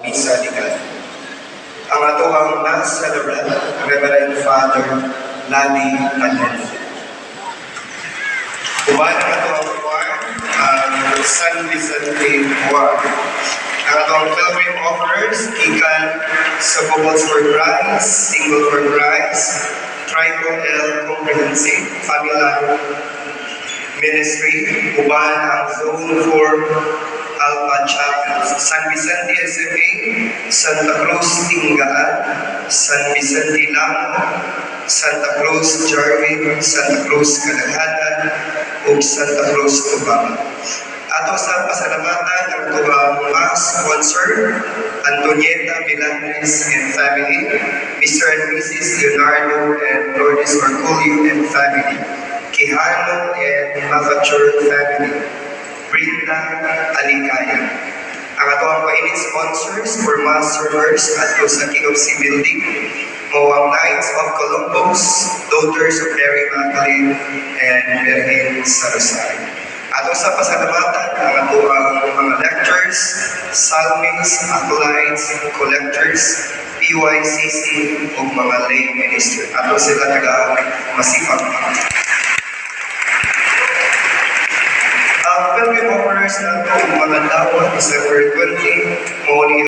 misa legal. Ang atoang Mass Celebrant, Reverend Father Lani Panet. Uban ang atoang choir, ang San Vicente Choir. Ang atoang pilgrim offerers, ikan sa Couples for Christ, Single for Christ, Triple L Comprehensive Family Ministry, uban ang Zone 4 Alpha Chapel, San Vicente SFA, Santa Cruz Tingaan, San Vicente Lango, Santa Cruz Jarvin, Santa Cruz Kalahatan, ug Santa Cruz Tubang. Ato sa pasalamatan ang tubang mass sponsor, Antonieta Milanes and family, Mr. and Mrs. Leonardo and Lourdes Orculio and family, Quijano and Macature family, Brenda Alicaya. Ang ato ang painit sponsors for mass servers at sa King of Sea Building, ang Knights of Columbus, Daughters of Mary Magdalene, and Virgin sa Rosario. Ato sa pasalamatan ang ato ang mga lectors, psalmists, acolytes, collectors, PYCC o mga lay minister. Ato sila masipag. Pilgrim offerers na ito mga dawa December 20, morning